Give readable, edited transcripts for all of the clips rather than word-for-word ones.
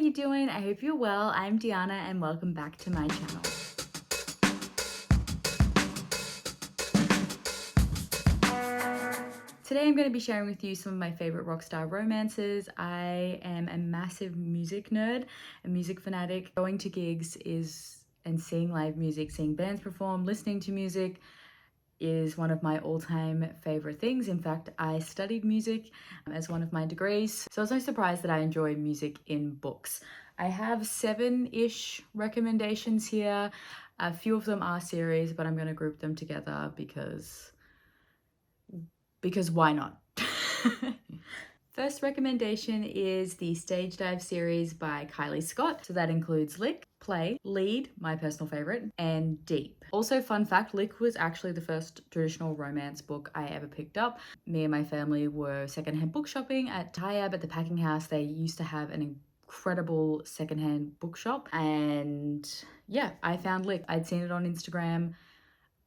you doing? I hope you're well. I'm Deanna and welcome back to my channel. Today I'm going to be sharing with you some of my favorite Rockstar romances. I am a massive music nerd, a music fanatic. Going to gigs and seeing live music, seeing bands perform, listening to music is one of my all-time favorite things. In fact, I studied music as one of my degrees, so it's no surprise that I enjoy music in books. I have 7-ish recommendations here. A few of them are series, but I'm going to group them together because why not? First recommendation is the Stage Dive series by Kylie Scott. So that includes Lick, Play, Lead, my personal favorite, and Deep. Also, fun fact, Lick was actually the first traditional romance book I ever picked up. Me and my family were secondhand book shopping at Tyab at the Packing House. They used to have an incredible secondhand bookshop, and yeah, I found Lick. I'd seen it on Instagram.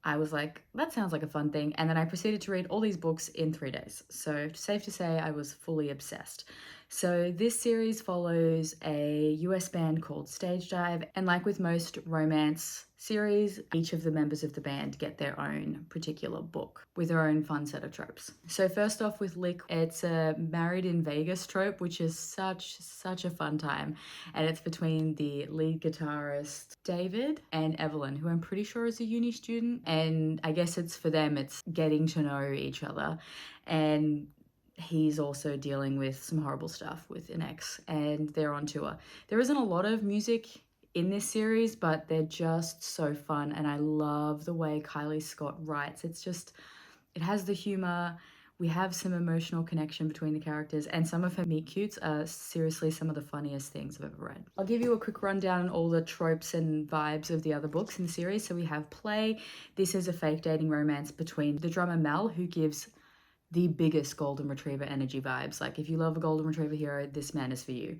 I was like, that sounds like a fun thing. And then I proceeded to read all these books in 3 days. So safe to say I was fully obsessed. So this series follows a US band called Stage Dive. And like with most romance series, each of the members of the band get their own particular book with their own fun set of tropes. So first off with Lick, it's a married in Vegas trope, which is such a fun time. And it's between the lead guitarist, David, and Evelyn, who I'm pretty sure is a uni student. And I guess it's for them, it's getting to know each other. And he's also dealing with some horrible stuff with an ex, and they're on tour. There isn't a lot of music in this series, but they're just so fun, and I love the way Kylie Scott writes. It has the humor. We have some emotional connection between the characters, and some of her meet cutes are seriously some of the funniest things I've ever read. I'll give you a quick rundown on all the tropes and vibes of the other books in the series. So we have Play. This is a fake dating romance between the drummer Mel, who gives the biggest golden retriever energy vibes. Like, if you love a golden retriever hero, this man is for you.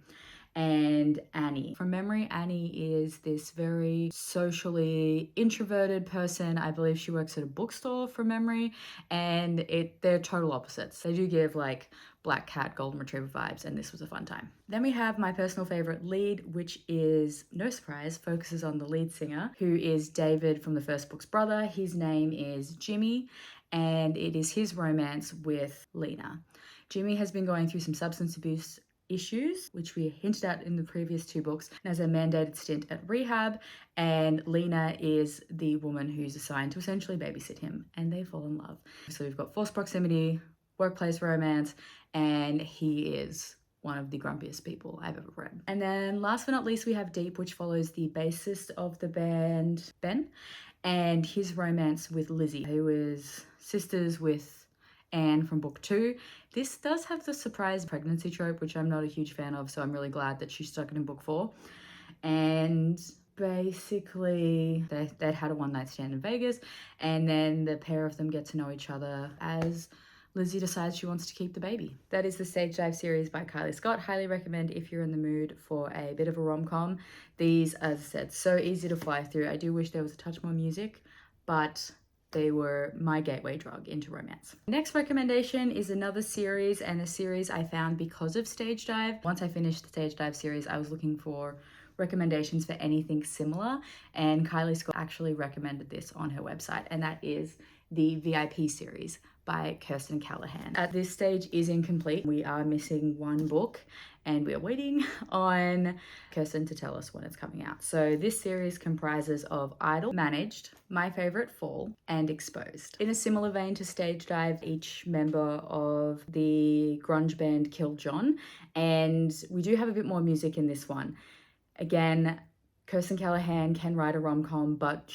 And Annie. From memory, Annie is this very socially introverted person. I believe she works at a bookstore from memory, and they're total opposites. They do give like black cat golden retriever vibes, and this was a fun time. Then we have my personal favorite Lead, which is, no surprise, focuses on the lead singer, who is David from the first book's brother. His name is Jimmy, and it is his romance with Lena. Jimmy has been going through some substance abuse issues, which we hinted at in the previous 2 books, and has a mandated stint at rehab, and Lena is the woman who's assigned to essentially babysit him, and they fall in love. So we've got forced proximity, workplace romance, and he is one of the grumpiest people I've ever read. And then last but not least, we have Deep, which follows the bassist of the band, Ben, and his romance with Lizzie, who is sisters with Anne from book 2. This does have the surprise pregnancy trope, which I'm not a huge fan of, so I'm really glad that she stuck it in book 4. And basically, they'd had a one-night stand in Vegas, and then the pair of them get to know each other as Lizzie decides she wants to keep the baby. That is the Stage Dive series by Kylie Scott. Highly recommend if you're in the mood for a bit of a rom-com. These, as I said, so easy to fly through. I do wish there was a touch more music, but they were my gateway drug into romance. Next recommendation is another series, and a series I found because of Stage Dive. Once I finished the Stage Dive series, I was looking for recommendations for anything similar, and Kylie Scott actually recommended this on her website, and that is the VIP series by Kirsten Callahan. At this stage is incomplete. We are missing 1 book, and we are waiting on Kirsten to tell us when it's coming out. So this series comprises of Idol, Managed, My Favorite Fall, and Exposed. In a similar vein to Stage Dive, each member of the grunge band killed John, and we do have a bit more music in this one. Again, Kirsten Callahan can write a rom-com, but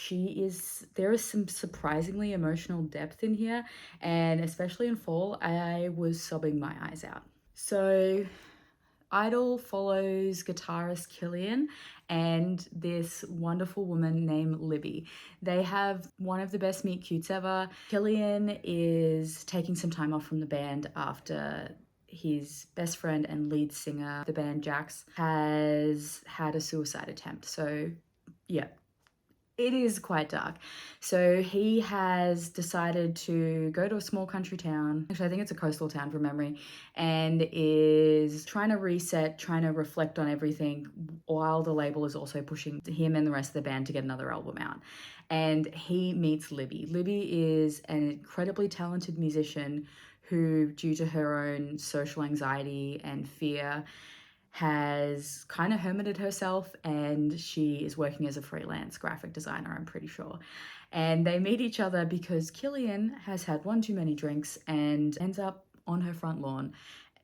there is some surprisingly emotional depth in here, and especially in Fall, I was sobbing my eyes out. So Idol follows guitarist Killian and this wonderful woman named Libby. They have one of the best meet cutes ever. Killian is taking some time off from the band after his best friend and lead singer of the band, Jax, has had a suicide attempt. So yeah, It is quite dark. So he has decided to go to a small country town. Actually, I think it's a coastal town from memory, and is trying to reset, trying to reflect on everything while the label is also pushing him and the rest of the band to get another album out. And he meets Libby. Libby is an incredibly talented musician who, due to her own social anxiety and fear, has kind of hermited herself, and she is working as a freelance graphic designer, I'm pretty sure. And they meet each other because Killian has had one too many drinks and ends up on her front lawn.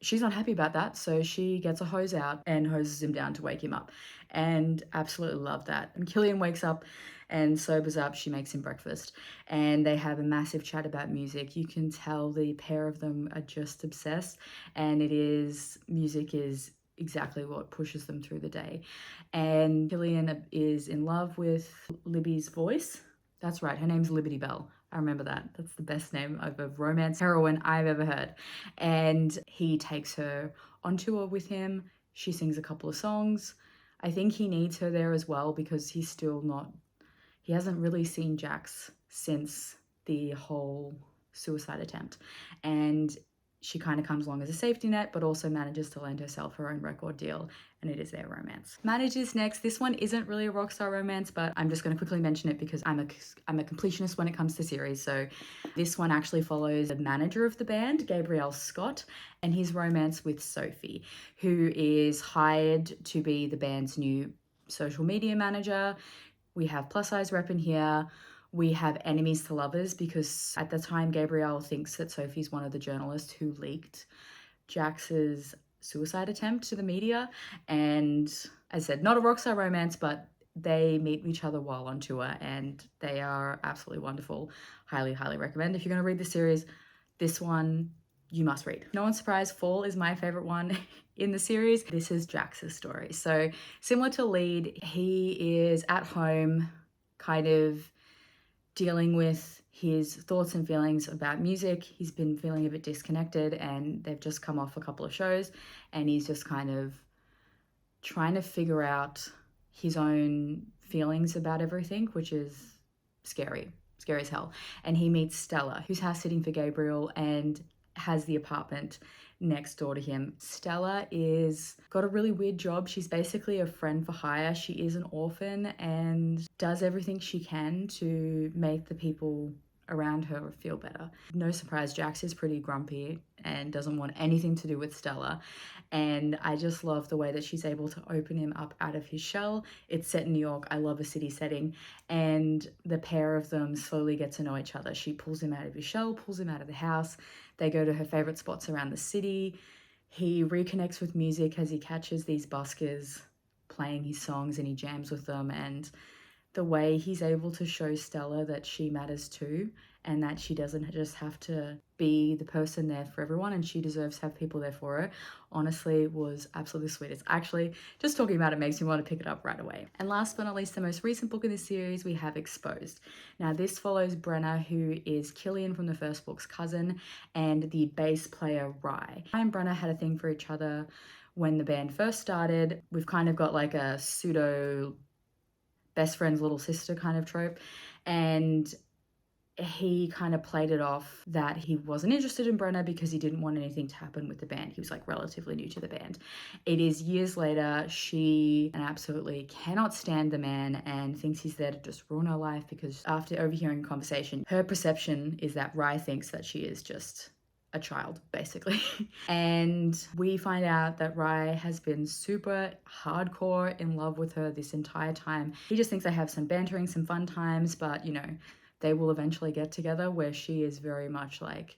She's not happy about that, so she gets a hose out and hoses him down to wake him up. And absolutely love that. And Killian wakes up and sobers up. She makes him breakfast and they have a massive chat about music. You can tell the pair of them are just obsessed, and music is exactly what pushes them through the day. And Killian is in love with Libby's voice. That's right, her name's Liberty Bell. I remember that. That's the best name of a romance heroine I've ever heard. And he takes her on tour with him. She sings a couple of songs. I think he needs her there as well because he hasn't really seen Jax since the whole suicide attempt. And she kind of comes along as a safety net, but also manages to land herself her own record deal, and it is their romance. Manage is next. This one isn't really a Rockstar romance, but I'm just going to quickly mention it because I'm a completionist when it comes to series. So this one actually follows the manager of the band, Gabriel Scott, and his romance with Sophie, who is hired to be the band's new social media manager. We have plus size rep in here. We have enemies to lovers because at the time Gabrielle thinks that Sophie's one of the journalists who leaked Jax's suicide attempt to the media. And as I said, not a Rockstar romance, but they meet each other while on tour and they are absolutely wonderful. Highly, highly recommend. If you're going to read the series, this one you must read. No one's surprised, Fall is my favorite one in the series. This is Jax's story. So similar to Lead, he is at home kind of dealing with his thoughts and feelings about music. He's been feeling a bit disconnected and they've just come off a couple of shows and he's just kind of trying to figure out his own feelings about everything, which is scary as hell. And he meets Stella, who's house sitting for Gabriel and has the apartment next door to him. Stella is got a really weird job. She's basically a friend for hire. She is an orphan and does everything she can to make the people around her feel better. No surprise, Jax is pretty grumpy and doesn't want anything to do with Stella. And I just love the way that she's able to open him up out of his shell. It's set in New York. I love a city setting. And the pair of them slowly get to know each other. She pulls him out of his shell, pulls him out of the house. They go to her favorite spots around the city. He reconnects with music as he catches these buskers playing his songs and he jams with them. And the way he's able to show Stella that she matters too and that she doesn't just have to be the person there for everyone and she deserves to have people there for her, honestly was absolutely sweet. It's actually, just talking about it makes me want to pick it up right away. And last but not least, the most recent book in this series, we have Exposed. Now this follows Brenna, who is Killian from the first book's cousin, and the bass player Rye. Rye and Brenna had a thing for each other when the band first started. We've kind of got like a pseudo best friend's little sister kind of trope, and he kind of played it off that he wasn't interested in Brenna because he didn't want anything to happen with the band. He was like relatively new to the band. It is years later, she absolutely cannot stand the man and thinks he's there to just ruin her life because after overhearing a conversation, her perception is that Rye thinks that she is just a child, basically. And we find out that Rye has been super hardcore in love with her this entire time. He just thinks they have some bantering, some fun times, but you know, they will eventually get together, where she is very much like,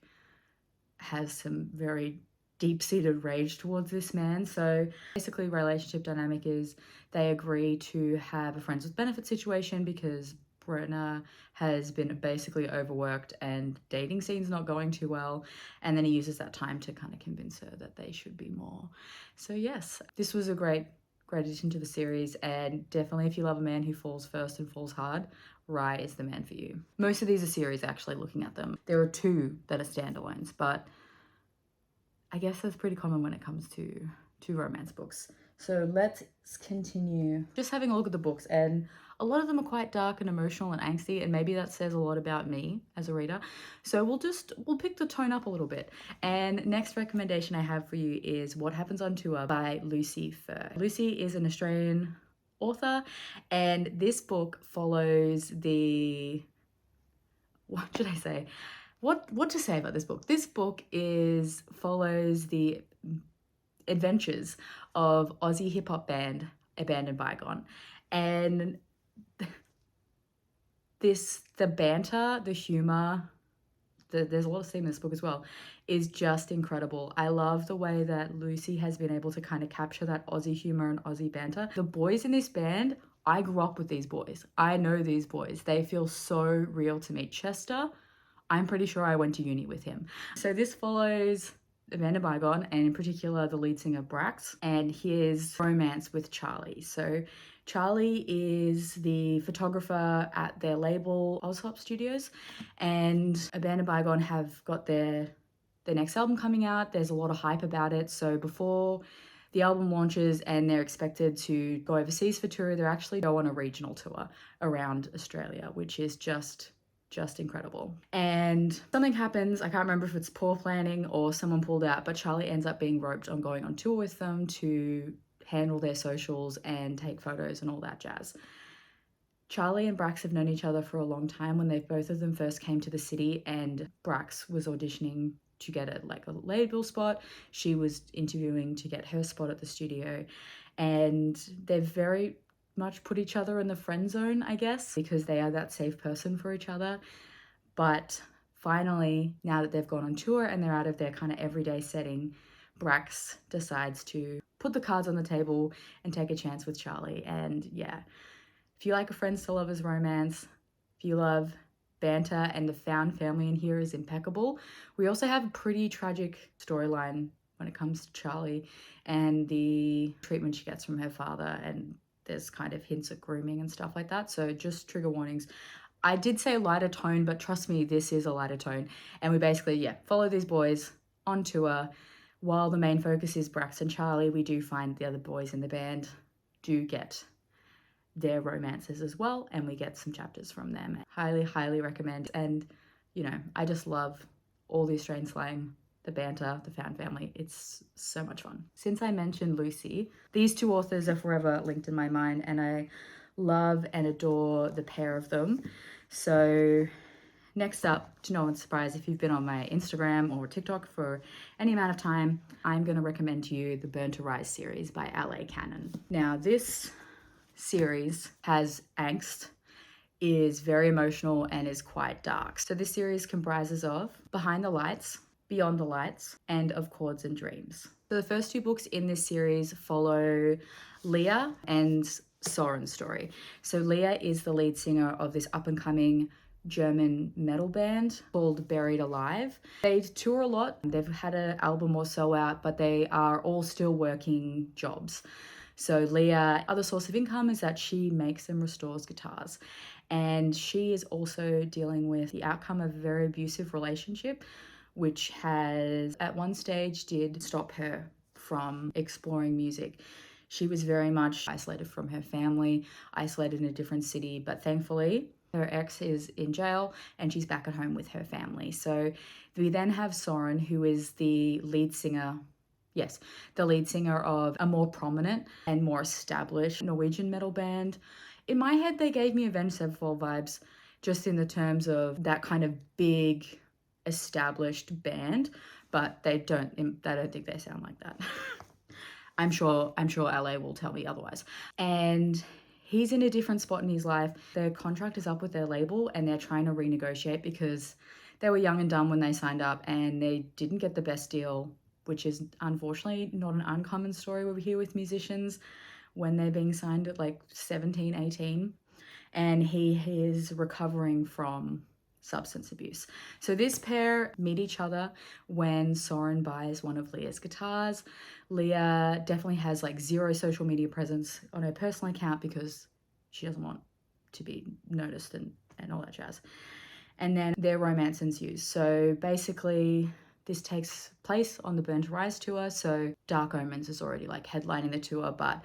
has some very deep-seated rage towards this man. So basically relationship dynamic is they agree to have a friends with benefits situation because Brenna has been basically overworked and dating scene's not going too well, and then he uses that time to kind of convince her that they should be more. So yes, this was a great addition to the series, and definitely if you love a man who falls first and falls hard, Rye is the man for you. Most of these are series, actually, looking at them. There are 2 that are standalones, but I guess that's pretty common when it comes to romance books. So let's continue just having a look at the books, and a lot of them are quite dark and emotional and angsty, and maybe that says a lot about me as a reader. So we'll pick the tone up a little bit. And next recommendation I have for you is What Happens on Tour by Lucy Fur. Lucy is an Australian author, and this book follows the, what should I say? What to say about this book? This book follows the adventures of Aussie hip hop band Abandoned Bygone, and the banter, the humor, there's a lot of steam in this book as well, is just incredible. I love the way that Lucy has been able to kind of capture that Aussie humor and Aussie banter. The boys in this band, I grew up with these boys. I know these boys. They feel so real to me. Chester, I'm pretty sure I went to uni with him. So this follows Abandoned Bygone, and in particular the lead singer Brax and his romance with Charlie. So Charlie is the photographer at their label Ozhop Studios, and Abandoned Bygone have got their next album coming out. There's a lot of hype about it. So before the album launches and they're expected to go overseas for tour, they're actually go on a regional tour around Australia, which is just incredible. And something happens, I can't remember if it's poor planning or someone pulled out, but Charlie ends up being roped on going on tour with them to handle their socials and take photos and all that jazz. Charlie and Brax have known each other for a long time. When both of them first came to the city, and Brax was auditioning to get a label spot, she was interviewing to get her spot at the studio, and they've very much put each other in the friend zone, I guess, because they are that safe person for each other. But finally, now that they've gone on tour and they're out of their kind of everyday setting, Brax decides to put the cards on the table and take a chance with Charlie. And yeah, if you like a friends to lovers romance, if you love banter, and the found family in here is impeccable. We also have a pretty tragic storyline when it comes to Charlie and the treatment she gets from her father, and there's kind of hints at grooming and stuff like that. So just trigger warnings. I did say lighter tone, but trust me, this is a lighter tone. And we basically, follow these boys on tour. While the main focus is Brax and Charlie, we do find the other boys in the band do get their romances as well, and we get some chapters from them. Highly, highly recommend. And, I just love all the Australian slang, the banter, the found family. It's so much fun. Since I mentioned Lucy, these two authors are forever linked in my mind, and I love and adore the pair of them. So next up, to no one's surprise, if you've been on my Instagram or TikTok for any amount of time, I'm going to recommend to you the Burn to Rise series by L.A. Cannon. Now, this series has angst, is very emotional, and is quite dark. So this series comprises of Behind the Lights, Beyond the Lights, and Of Chords and Dreams. So the first two books in this series follow Leah and Soren's story. So Leah is the lead singer of this up-and-coming German metal band called Buried Alive. They tour a lot. They've had an album or so out, but they are all still working jobs. So Leah, other source of income is that she makes and restores guitars. And she is also dealing with the outcome of a very abusive relationship, which has at one stage did stop her from exploring music. She was very much isolated from her family, isolated in a different city, but thankfully her ex is in jail and she's back at home with her family. So we then have Soren, who is the lead singer of a more prominent and more established Norwegian metal band. In my head, they gave me Avenged Sevenfold vibes, just in the terms of that kind of big established band, but I don't think they sound like that. I'm sure LA will tell me otherwise. And he's in a different spot in his life. Their contract is up with their label and they're trying to renegotiate because they were young and dumb when they signed up and they didn't get the best deal, which is unfortunately not an uncommon story we hear with musicians when they're being signed at like 17, 18. And he is recovering from substance abuse. So this pair meet each other when Soren buys one of Leah's guitars. Leah definitely has like zero social media presence on her personal account because she doesn't want to be noticed and all that jazz. And then their romance ensues. So basically This takes place on the Burn to Rise tour, so Dark Omens is already like headlining the tour, but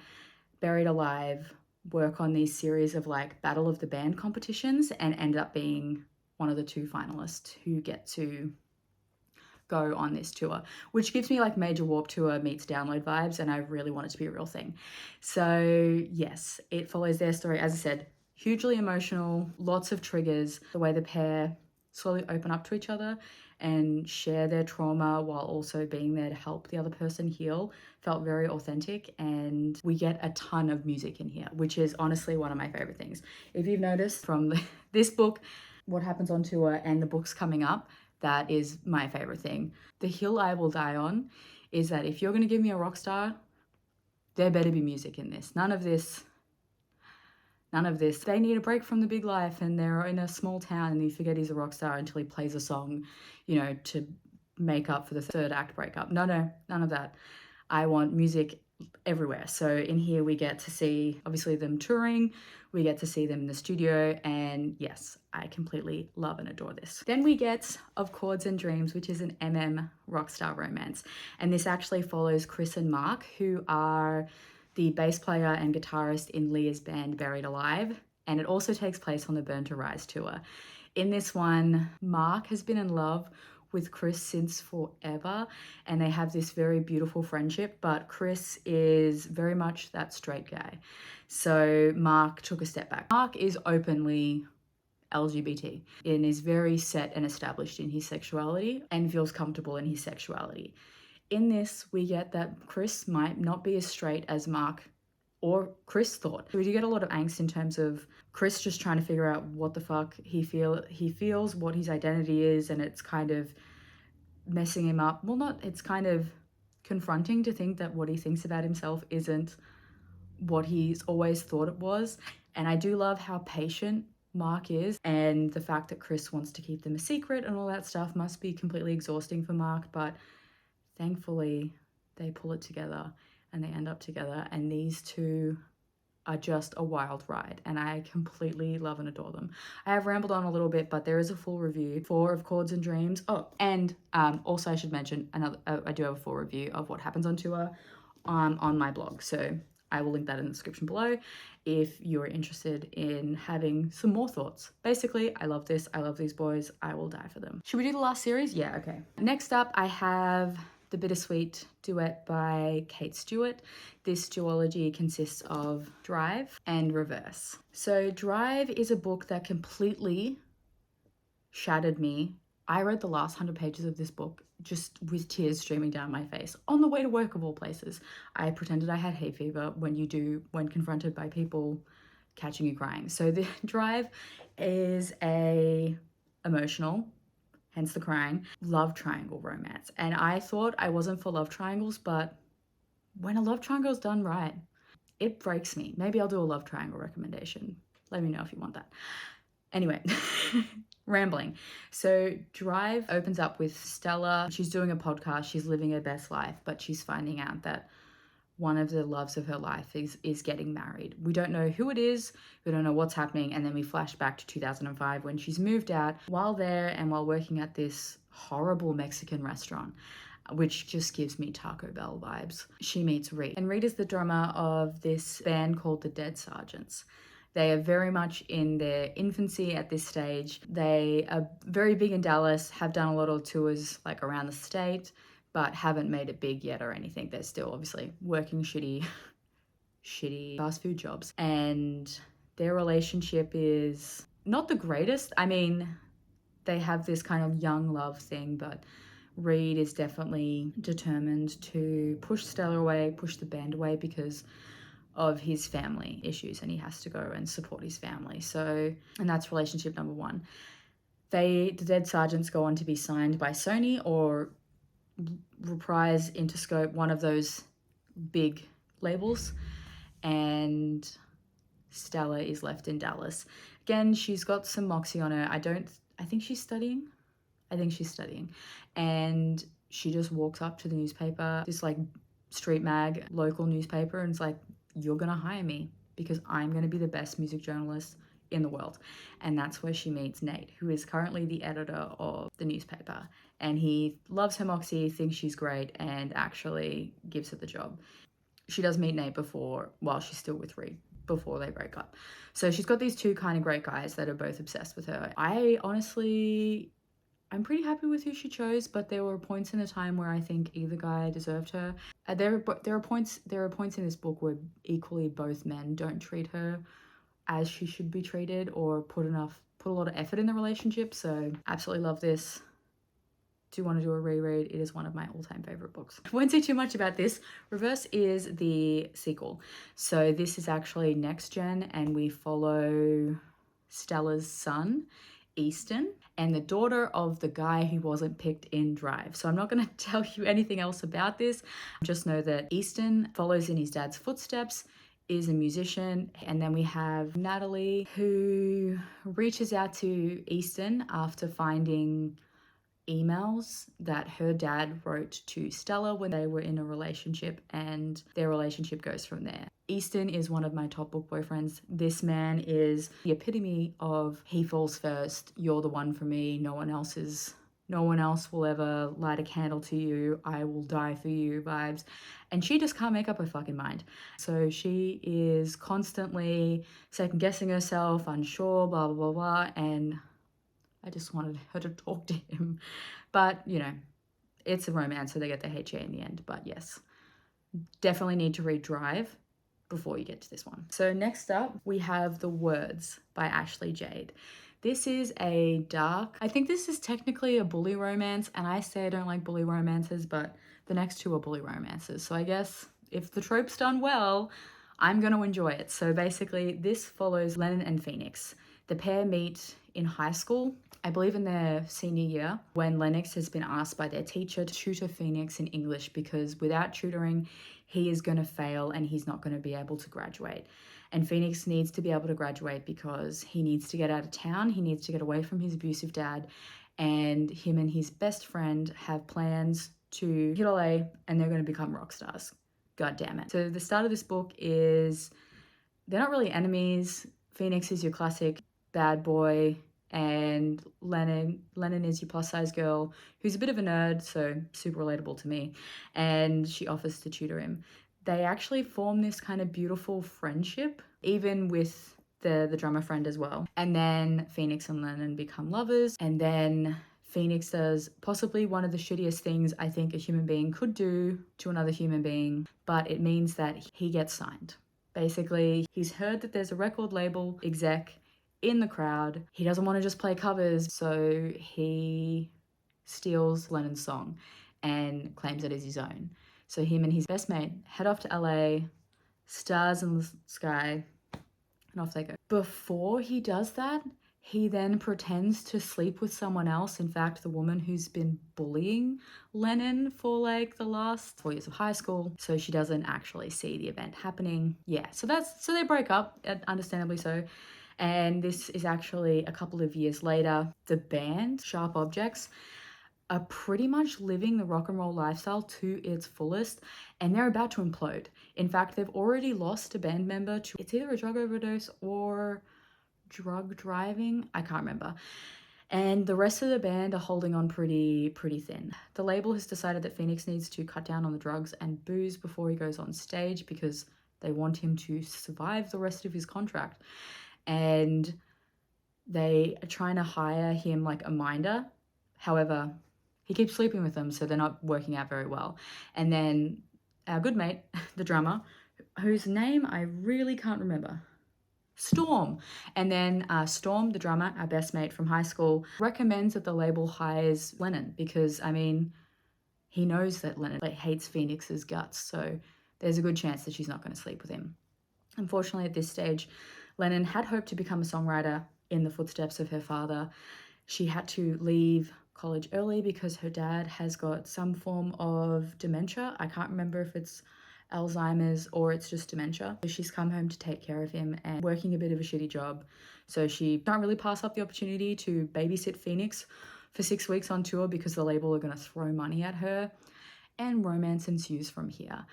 Buried Alive work on these series of like Battle of the Band competitions and end up being one of the 2 finalists who get to go on this tour, which gives me like Major Warp Tour meets Download vibes, and I really want it to be a real thing. So yes, it follows their story. As I said, hugely emotional, lots of triggers, the way the pair slowly open up to each other and share their trauma while also being there to help the other person heal felt very authentic. And we get a ton of music in here, which is honestly one of my favorite things. If you've noticed from this book, what happens on tour, and the books coming up, that is my favorite thing. The hill I will die on is that if you're going to give me a rock star, there better be music in this. None of this. They need a break from the big life and they're in a small town and you forget he's a rock star until he plays a song, you know, to make up for the 3rd act breakup. No, none of that. I want music everywhere. So in here we get to see obviously them touring, we get to see them in the studio, and yes, I completely love and adore this. Then we get Of Chords and Dreams, which is an Rockstar romance. And this actually follows Chris and Mark, who are the bass player and guitarist in Leah's band Buried Alive, and it also takes place on the Burn to Rise tour. In this one, Mark has been in love with Chris since forever, and they have this very beautiful friendship, but Chris is very much that straight guy. So Mark took a step back. Mark is openly LGBT and is very set and established in his sexuality and feels comfortable in his sexuality. In this, we get that Chris might not be as straight as Mark or Chris thought. So we do get a lot of angst in terms of Chris just trying to figure out what the fuck he feels, what his identity is, and it's kind of messing him up. Well, it's kind of confronting to think that what he thinks about himself isn't what he's always thought it was. And I do love how patient Mark is, and the fact that Chris wants to keep them a secret and all that stuff must be completely exhausting for Mark, but thankfully they pull it together and they end up together, and these 2 are just a wild ride, and I completely love and adore them. I have rambled on a little bit, but there is a full review for Of Chords and Dreams. Oh, and also I should mention I do have a full review of what happens on tour on my blog, so I will link that in the description below if you're interested in having some more thoughts. Basically, I love this. I love these boys. I will die for them. Should we do the last series? Yeah, okay. Next up, I have The Bittersweet Duet by Kate Stewart. This duology consists of Drive and Reverse. So Drive is a book that completely shattered me. I read the last 100 pages of this book just with tears streaming down my face on the way to work, of all places. I pretended I had hay fever when confronted by people catching you crying. So the Drive is a emotional, hence the crying, love triangle romance. And I thought I wasn't for love triangles, but when a love triangle is done right, it breaks me. Maybe I'll do a love triangle recommendation. Let me know if you want that. Anyway, rambling. So Drive opens up with Stella. She's doing a podcast. She's living her best life, but she's finding out that one of the loves of her life is getting married. We don't know who it is. We don't know what's happening. And then we flash back to 2005 when she's moved out. While there and while working at this horrible Mexican restaurant, which just gives me Taco Bell vibes, she meets Reed. And Reed is the drummer of this band called the Dead Sergeants. They are very much in their infancy at this stage. They are very big in Dallas, have done a lot of tours like around the state, but haven't made it big yet or anything. They're still obviously working shitty fast food jobs. And their relationship is not the greatest. I mean, they have this kind of young love thing, but Reed is definitely determined to push Stella away, push the band away because of his family issues, and he has to go and support his family. So, and that's relationship number 1. The Dead Sergeants go on to be signed by Sony or Reprise, Interscope, one of those big labels, and Stella is left in Dallas. Again, she's got some moxie on her. I think she's studying. And she just walks up to the newspaper, this like street mag, local newspaper, and it's like, you're gonna hire me because I'm gonna be the best music journalist in the world. And that's where she meets Nate, who is currently the editor of the newspaper. And he loves her moxie, thinks she's great, and actually gives her the job. She does meet Nate while she's still with Reed, before they break up. So she's got these two kind of great guys that are both obsessed with her. I'm pretty happy with who she chose, but there were points in the time where I think either guy deserved her. There are points in this book where equally both men don't treat her as she should be treated or put a lot of effort in the relationship. So absolutely love this. Do want to do a reread. It is one of my all-time favorite books. I won't say too much about this. Reverse is the sequel. So this is actually next gen, and we follow Stella's son, Easton, and the daughter of the guy who wasn't picked in Drive. So I'm not going to tell you anything else about this. Just know that Easton follows in his dad's footsteps, is a musician, and then we have Natalie, who reaches out to Easton after finding emails that her dad wrote to Stella when they were in a relationship, and their relationship goes from there. Easton is one of my top book boyfriends. This man is the epitome of he falls first, you're the one for me, no one else will ever light a candle to you, I will die for you vibes. And she just can't make up her fucking mind. So she is constantly second guessing herself, unsure, blah, blah, blah, blah. And I just wanted her to talk to him. But, you know, it's a romance, so they get the HA in the end. But yes, definitely need to read Drive before you get to this one. So next up, we have The Words by Ashley Jade. This is a dark, I think this is technically a bully romance, and I say I don't like bully romances, but the next two are bully romances. So I guess if the trope's done well, I'm going to enjoy it. So basically, this follows Lennon and Phoenix. The pair meet in high school, I believe in their senior year, when Lennox has been asked by their teacher to tutor Phoenix in English because without tutoring, he is going to fail and he's not going to be able to graduate. And Phoenix needs to be able to graduate because he needs to get out of town, he needs to get away from his abusive dad, and him and his best friend have plans to hit LA and they're going to become rock stars. God damn it. So the start of this book is, they're not really enemies. Phoenix is your classic bad boy, and Lennon is your plus size girl who's a bit of a nerd, so super relatable to me, and she offers to tutor him. They actually form this kind of beautiful friendship, even with the drummer friend as well. And then Phoenix and Lennon become lovers, and then Phoenix does possibly one of the shittiest things I think a human being could do to another human being, but it means that he gets signed. Basically, he's heard that there's a record label exec in the crowd. He doesn't want to just play covers, so he steals Lennon's song and claims it as his own. So him and his best mate head off to LA, stars in the sky, and off they go. Before he does that, he then pretends to sleep with someone else. In fact, the woman who's been bullying Lennon for like the last 4 years of high school. So she doesn't actually see the event happening. Yeah, so they break up, understandably so. And this is actually a couple of years later. The band, Sharp Objects, are pretty much living the rock and roll lifestyle to its fullest, and they're about to implode. In fact, they've already lost a band member to, it's either a drug overdose or drug driving, I can't remember. And the rest of the band are holding on pretty thin. The label has decided that Phoenix needs to cut down on the drugs and booze before he goes on stage because they want him to survive the rest of his contract. And they are trying to hire him like a minder. However, he keeps sleeping with them, so they're not working out very well. And then our good mate, the drummer, whose name I really can't remember, Storm. And then Storm, the drummer, our best mate from high school, recommends that the label hires Lennon because, I mean, he knows that Lennon hates Phoenix's guts, so there's a good chance that she's not going to sleep with him. Unfortunately, at this stage, Lennon had hoped to become a songwriter in the footsteps of her father. She had to leave college early because her dad has got some form of dementia. I can't remember if it's Alzheimer's or it's just dementia. So she's come home to take care of him and working a bit of a shitty job. So she can't really pass up the opportunity to babysit Phoenix for 6 weeks on tour because the label are going to throw money at her, and romance ensues from here.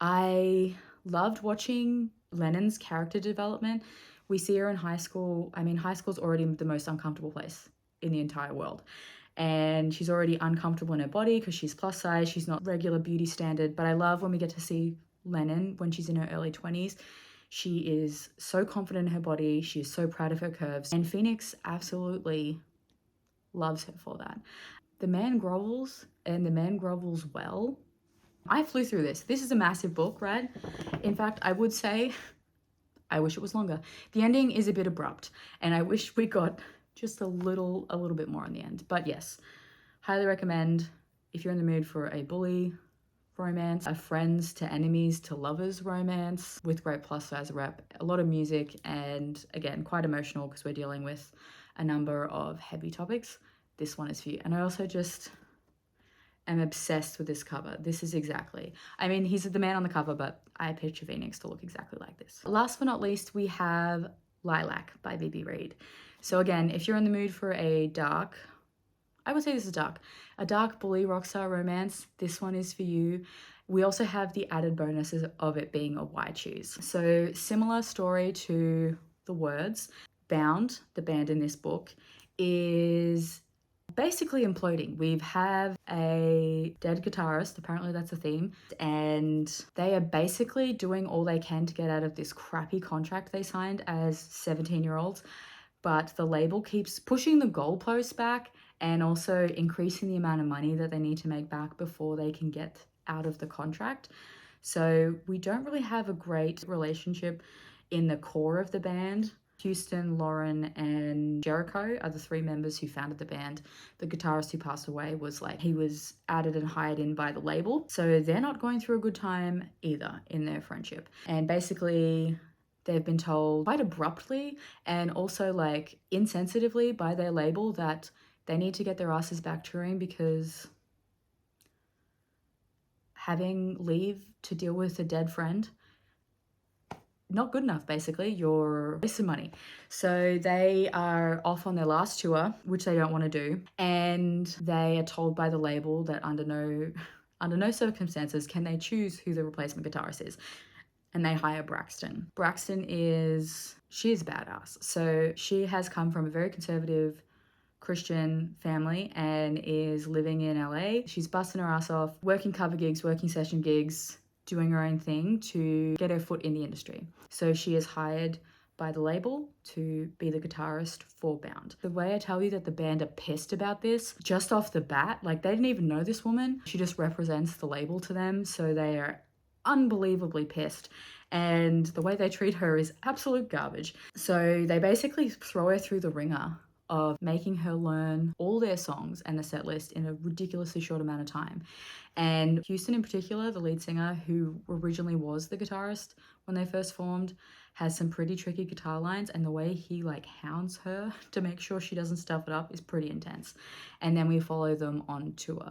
I loved watching Lennon's character development. We see her in high school. I mean, high school's already the most uncomfortable place in the entire world. And she's already uncomfortable in her body because she's plus size. She's not regular beauty standard. But I love when we get to see Lennon when she's in her early 20s. She is so confident in her body. She is so proud of her curves. And Phoenix absolutely loves her for that. The man grovels, and the man grovels well. I flew through this. This is a massive book, right? In fact, I would say I wish it was longer. The ending is a bit abrupt, and I wish we got just a little bit more in the end. But yes, highly recommend if you're in the mood for a bully romance, a friends to enemies to lovers romance with great plus size rep, a lot of music, and again, quite emotional because we're dealing with a number of heavy topics. This one is for you. And I also just am obsessed with this cover. This is exactly, I mean, he's the man on the cover, but I picture Phoenix to look exactly like this. Last but not least, we have Lilac by B.B. Reed. So again, if you're in the mood for a dark, I would say this is dark, a dark bully rockstar romance, this one is for you. We also have the added bonuses of it being a why choose. So similar story to The Words, Bound, the band in this book, is basically imploding. We have a dead guitarist, apparently that's a theme, and they are basically doing all they can to get out of this crappy contract they signed as 17-year-olds, but the label keeps pushing the goalposts back and also increasing the amount of money that they need to make back before they can get out of the contract. So we don't really have a great relationship in the core of the band. Houston, Lauren, and Jericho are the three members who founded the band. The guitarist who passed away was he was added and hired in by the label. So they're not going through a good time either in their friendship. And basically, they've been told quite abruptly and also insensitively by their label that they need to get their asses back touring because having leave to deal with a dead friend, not good enough, basically. You're wasting money. So they are off on their last tour, which they don't want to do. And they are told by the label that under no circumstances can they choose who the replacement guitarist is. And they hire Braxton. She is badass. So she has come from a very conservative Christian family and is living in LA. She's busting her ass off, working cover gigs, working session gigs, doing her own thing to get her foot in the industry. So she is hired by the label to be the guitarist for Bound. The way I tell you that the band are pissed about this, just off the bat, they didn't even know this woman. She just represents the label to them, so they are unbelievably pissed. And the way they treat her is absolute garbage. So they basically throw her through the ringer of making her learn all their songs and the set list in a ridiculously short amount of time. And Houston in particular, the lead singer, who originally was the guitarist when they first formed, has some pretty tricky guitar lines, and the way he hounds her to make sure she doesn't stuff it up is pretty intense. And then we follow them on tour.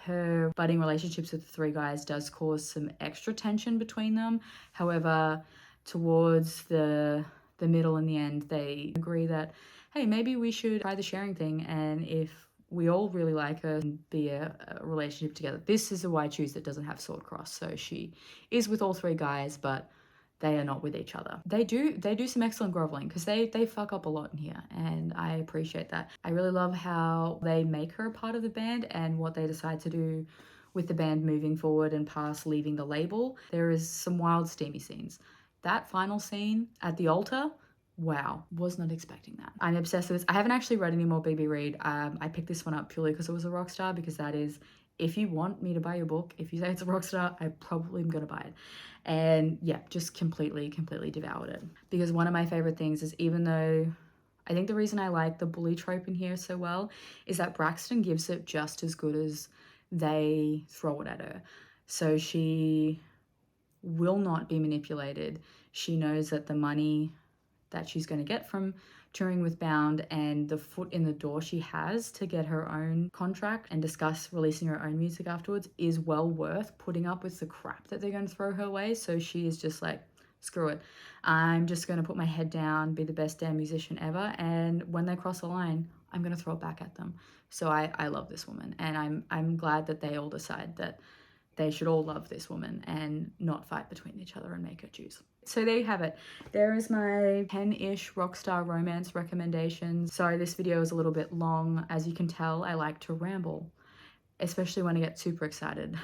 Her budding relationships with the three guys does cause some extra tension between them. However, towards the middle and the end, they agree that, hey, maybe we should try the sharing thing, and if we all really like her, be a relationship together. This is a why choose that doesn't have sword cross, so she is with all three guys, but they are not with each other. They do some excellent groveling because they fuck up a lot in here, and I appreciate that. I really love how they make her a part of the band and what they decide to do with the band moving forward and past leaving the label. There is some wild steamy scenes. That final scene at the altar, wow, was not expecting that. I'm obsessed with this. I haven't actually read any more BB Reed. I picked this one up purely because it was a Rockstar, because that is, if you want me to buy your book, if you say it's a Rockstar, I probably am going to buy it. And yeah, just completely devoured it. Because one of my favorite things is, even though I think the reason I like the bully trope in here so well is that Braxton gives it just as good as they throw it at her. So she will not be manipulated. She knows that the money that she's going to get from touring with Bound and the foot in the door she has to get her own contract and discuss releasing her own music afterwards is well worth putting up with the crap that they're going to throw her way. So she is just like, screw it. I'm just going to put my head down, be the best damn musician ever. And when they cross the line, I'm going to throw it back at them. So I love this woman. And I'm glad that they all decide that they should all love this woman and not fight between each other and make her choose. So there you have it. There is my 10-ish Rockstar romance recommendations. Sorry, this video is a little bit long. As you can tell, I like to ramble, especially when I get super excited.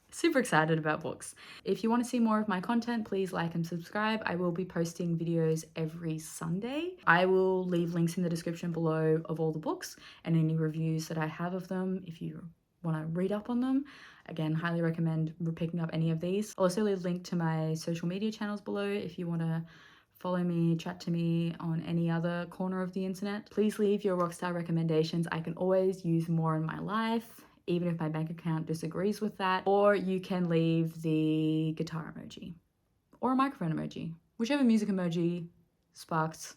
Super excited about books. If you want to see more of my content, please like and subscribe. I will be posting videos every Sunday. I will leave links in the description below of all the books and any reviews that I have of them if you want to read up on them. Again, highly recommend picking up any of these. I'll also leave a link to my social media channels below if you want to follow me, chat to me on any other corner of the internet. Please leave your Rockstar recommendations. I can always use more in my life, even if my bank account disagrees with that. Or you can leave the guitar emoji or a microphone emoji. Whichever music emoji sparks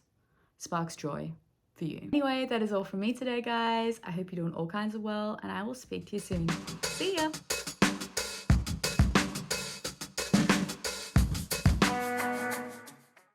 joy for you. Anyway, that is all from me today, guys. I hope you're doing all kinds of well, and I will speak to you soon. See ya!